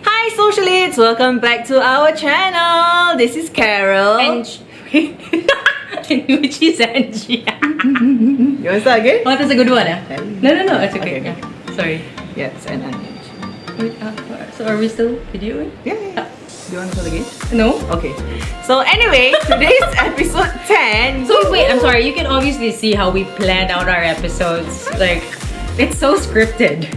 Hi socialites, welcome back to our channel. This is Carol. And which is Angie. You want to start again? Oh, that's a good one. No, it's okay. Okay. Yeah. Sorry. Yes, and Angie. Wait, so are we still videoing? Yeah. Do you want to start again? No. Okay. So anyway, today's episode 10. So wait, I'm sorry. You can obviously see how we plan out our episodes. Like, it's so scripted.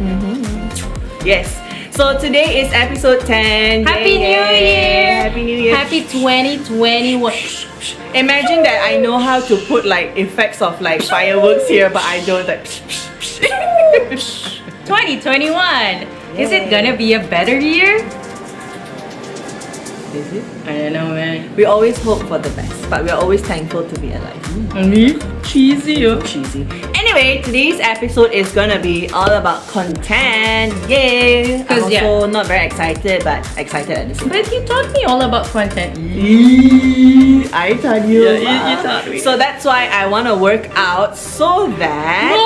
Yes. So today is episode 10. Happy New Year! Happy New Year! Happy 2021. Imagine that I know how to put like effects of like fireworks here, but I don't like. 2021. Is it gonna be a better year? Is it? I don't know, man. We always hope for the best, but we're always thankful to be alive. Cheesy. Cheesy. Anyway, today's episode is gonna be all about content. Yay! I'm also not very excited, but excited at the same time. But you taught me all about content. I taught you. Yeah, you taught me. So that's why I want to work out so that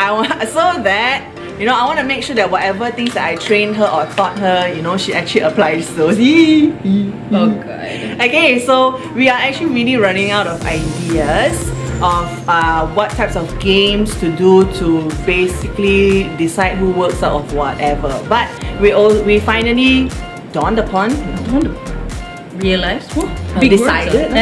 I want to make sure that whatever things that I trained her or taught her, she actually applies those. Oh god. Okay, so we are actually really running out of ideas of what types of games to do to basically decide who works out of whatever. But we finally dawned upon, Realized? Decided.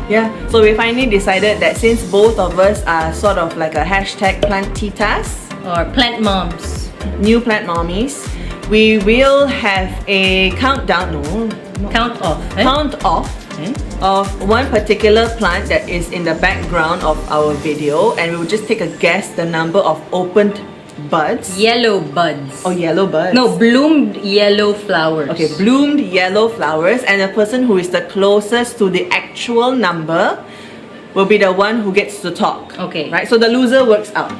Yeah. So we finally decided that since both of us are sort of like a hashtag plantitas, Or plant moms. new plant mommies, we will have a countdown. Count off. Count off of one particular plant that is in the background of our video, and we will just take a guess the number of opened buds. Yellow buds. Oh, yellow buds. No, bloomed yellow flowers. Okay, bloomed yellow flowers, and the person who is the closest to the actual number will be the one who gets to talk. Okay. Right? So the loser works out.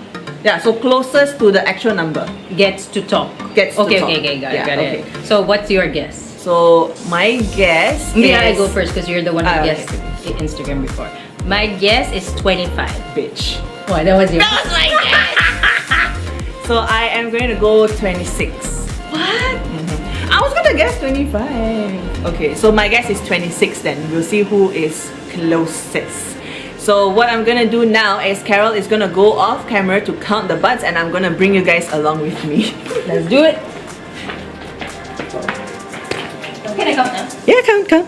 Yeah, so closest to the actual number Gets to talk. gets to Okay, talk. got Yeah, it. So what's your guess? So my guess Maybe I is... go first because you're the one who Okay. guessed Instagram before. My guess is 25. Bitch. What? That was your. That was my guess! So I am going to go 26. What? I was gonna guess 25. Okay, so my guess is 26 then. We'll see who is closest. So what I'm gonna do now is Carol is gonna go off camera to count the buds, and I'm gonna bring you guys along with me. Let's do it. Can I count now? Yeah, count. 3,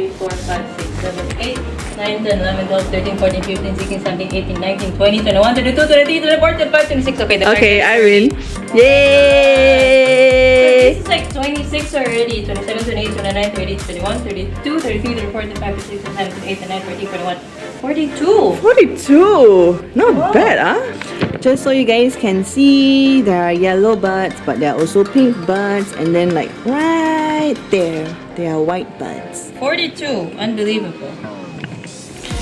4, 5, 6, 7, 8, 9, 10, 11, 12, 13, 14, 15, 16, 17, 18, 19, 20, 21, 22, 23, 24, 25, 26. Okay, Okay, I win. So Yay! this is like 26 already. 27, 28, 29, 30, 31, 32, 33, 34, 35, 36, 37, 38, 39, 40, 41, 42. 42! Not bad, huh? Just so you guys can see, there are yellow buds, but there are also pink buds, and then like right there, there are white buds. 42. Unbelievable.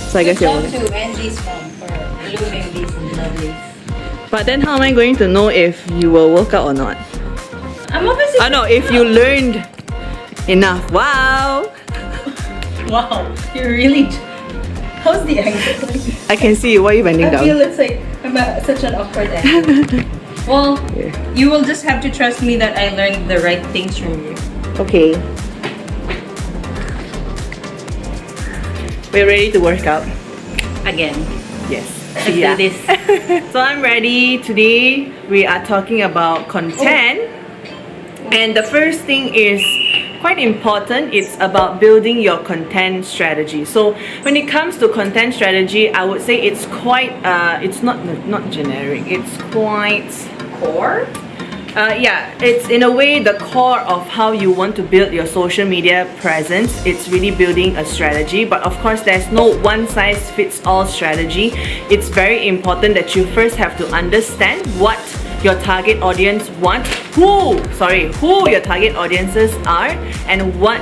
So I guess Good you're job to Angie's mom for blooming these lovelies. But then how am I going to know if you will work out or not? I'm obviously. Oh no, if you learned enough. Wow! Wow, you're really. How's the angle? I can see you. Why are you bending I down? feel it's like I'm at such an awkward angle. Well, you will just have to trust me that I learned the right things from you. Okay. We're ready to work out. Again. Yes. Let's do this. So I'm ready. Today we are talking about content. And the first thing is quite important. It's about building your content strategy. So when it comes to content strategy, I would say it's quite it's not generic. It's quite Core? yeah, it's in a way the core of how you want to build your social media presence. It's really building a strategy, but of course there's no one size fits all strategy. It's very important that you first have to understand what your target audience want, who your target audiences are, and what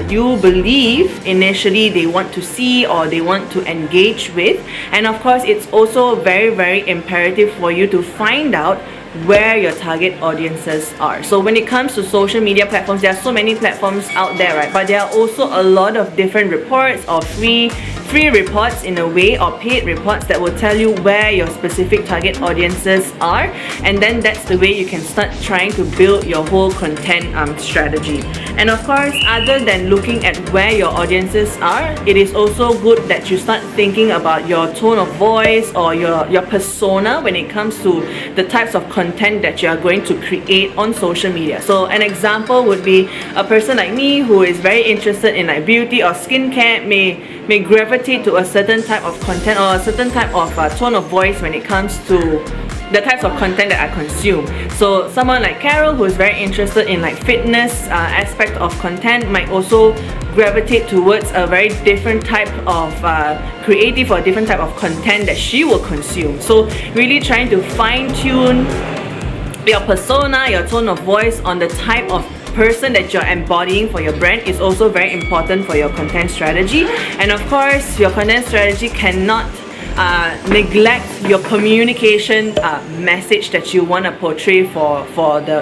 you believe initially they want to see or they want to engage with. And of course it's also very, very imperative for you to find out where your target audiences are. So when it comes to social media platforms, there are so many platforms out there, right? But there are also a lot of different reports or free free reports in a way, or paid reports that will tell you where your specific target audiences are, and then that's the way you can start trying to build your whole content strategy. And of course, other than looking at where your audiences are, it is also good that you start thinking about your tone of voice or your persona when it comes to the types of content that you are going to create on social media. So an example would be a person like me who is very interested in like beauty or skincare may gravitate to a certain type of content or a certain type of tone of voice when it comes to the types of content that I consume. So someone like Carol, who is very interested in like fitness aspect of content, might also gravitate towards a very different type of creative or different type of content that she will consume. So really trying to fine tune your persona, your tone of voice on the type of person that you're embodying for your brand is also very important for your content strategy. And of course, your content strategy cannot neglect your communication message that you want to portray for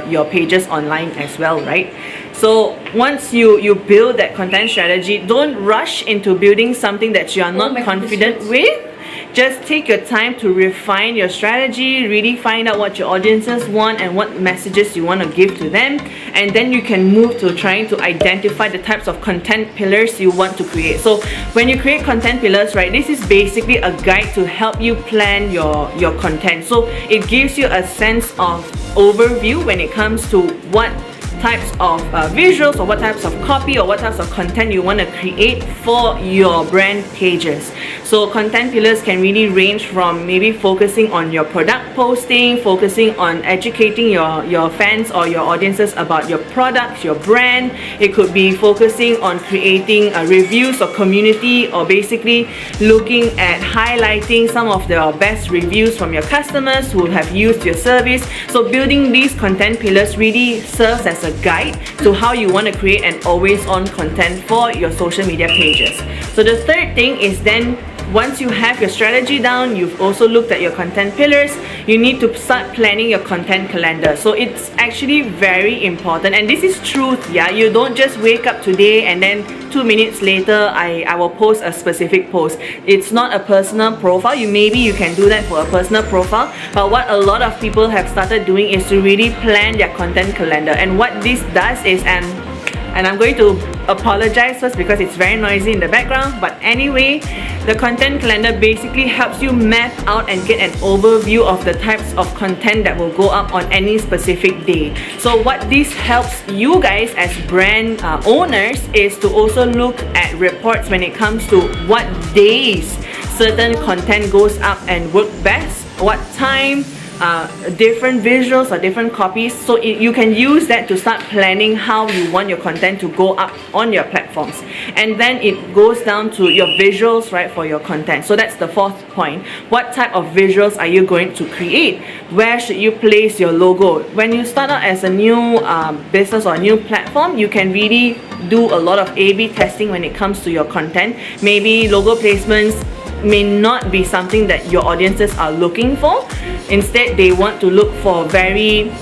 your pages online as well, right? So once you build that content strategy, don't rush into building something that you are not confident with. Just take your time to refine your strategy, really find out what your audiences want and what messages you want to give to them, and then you can move to trying to identify the types of content pillars you want to create. So when you create content pillars, right, this is basically a guide to help you plan your content. So it gives you a sense of overview when it comes to what types of visuals or what types of copy or what types of content you want to create for your brand pages. So content pillars can really range from maybe focusing on your product posting, focusing on educating your fans or your audiences about your products, your brand. It could be focusing on creating reviews or community, or basically looking at highlighting some of the best reviews from your customers who have used your service. So building these content pillars really serves as a guide to how you want to create an always-on content for your social media pages. So the third thing is then, once you have your strategy down, you've also looked at your content pillars, you need to start planning your content calendar. So it's actually very important, and this is truth, yeah. You don't just wake up today and then 2 minutes later I will post a specific post. It's not a personal profile. Maybe you can do that for a personal profile, but what a lot of people have started doing is to really plan their content calendar. And what this does is, and I'm going to apologize first because it's very noisy in the background, but anyway, the content calendar basically helps you map out and get an overview of the types of content that will go up on any specific day. So what this helps you guys as brand owners is to also look at reports when it comes to what days certain content goes up and work best, what time, different visuals or different copies. So you can use that to start planning how you want your content to go up on your platforms. And then it goes down to your visuals, right, for your content. So that's the fourth point. What type of visuals are you going to create? Where should you place your logo? When you start out as a new business or a new platform, you can really do a lot of A/B testing when it comes to your content. Maybe logo placements may not be something that your audiences are looking for. Instead, they want to look for very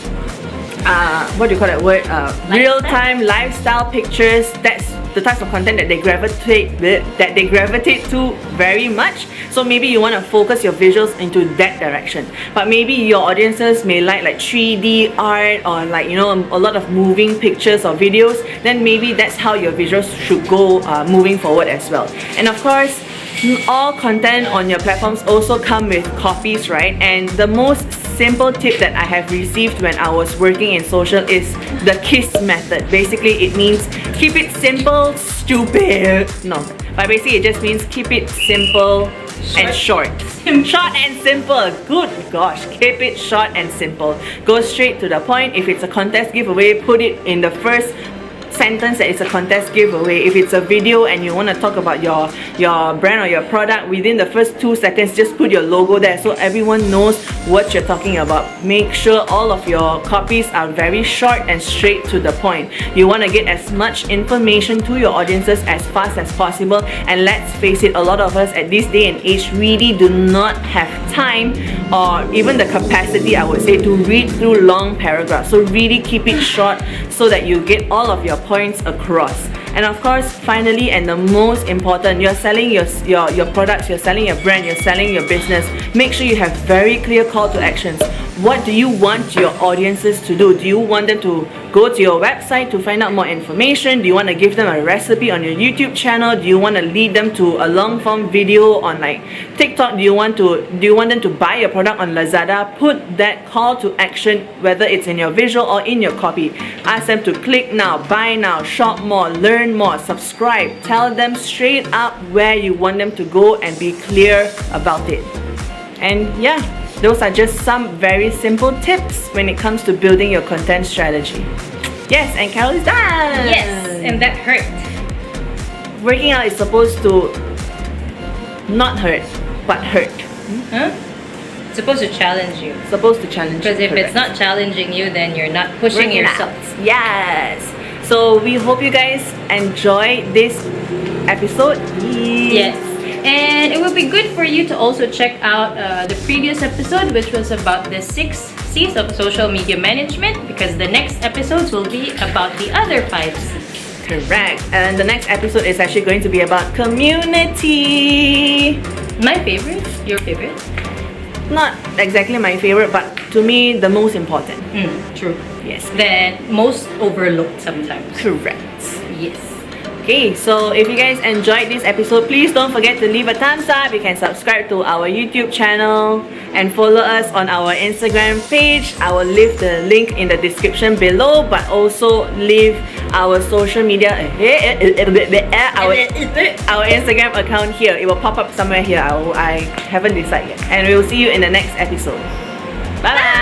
what do you call that word? Real-time lifestyle pictures. That's the types of content that they gravitate to very much. So maybe you want to focus your visuals into that direction. But maybe your audiences may like 3D art or like, you know, a lot of moving pictures or videos. Then maybe that's how your visuals should go moving forward as well. And of course, all content on your platforms also come with copies, right? And the most simple tip that I have received when I was working in social is the KISS method. Basically, it means keep it simple, stupid. No, but basically it just means keep it simple and short. Short and simple. Good gosh, keep it short and simple. Go straight to the point. If it's a contest giveaway, put it in the first sentence that it's a contest giveaway. If it's a video and you want to talk about your brand or your product, within the first 2 seconds just put your logo there so everyone knows what you're talking about. Make sure all of your copies are very short and straight to the point. You want to get as much information to your audiences as fast as possible, and let's face it, a lot of us at this day and age really do not have time or even the capacity, I would say, to read through long paragraphs. So really keep it short so that you get all of your points across. And of course, finally, and the most important, you're selling your products, you're selling your brand, you're selling your business. Make sure you have very clear call to actions. What do you want your audiences to do? Do you want them to go to your website to find out more information? Do you want to give them a recipe on your YouTube channel? Do you want to lead them to a long form video on like TikTok? Do you want them to buy your product on Lazada? Put that call to action, whether it's in your visual or in your copy. Ask them to click now, buy now, shop more, learn more, subscribe. Tell them straight up where you want them to go and be clear about it. And yeah, those are just some very simple tips when it comes to building your content strategy. Yes, and Carol is done! Yes, and that hurt. Working out is supposed to not hurt, but hurt. Huh? It's supposed to challenge you. Supposed to challenge you. Because if it's not challenging you, then you're not pushing yourself. Yes! So we hope you guys enjoyed this episode. Yes. And it would be good for you to also check out the previous episode, which was about the 6 C's of social media management, because the next episodes will be about the other 5 C's. Correct. And the next episode is actually going to be about community. My favorite? Your favorite? Not exactly my favorite, but to me, the most important. True. Yes. The most overlooked sometimes. Correct. Yes. Okay, so if you guys enjoyed this episode, please don't forget to leave a thumbs up. You can subscribe to our YouTube channel and follow us on our Instagram page. I will leave the link in the description below, but also leave our social media, our Instagram account here. It will pop up somewhere here. I haven't decided yet. And we will see you in the next episode. Bye bye!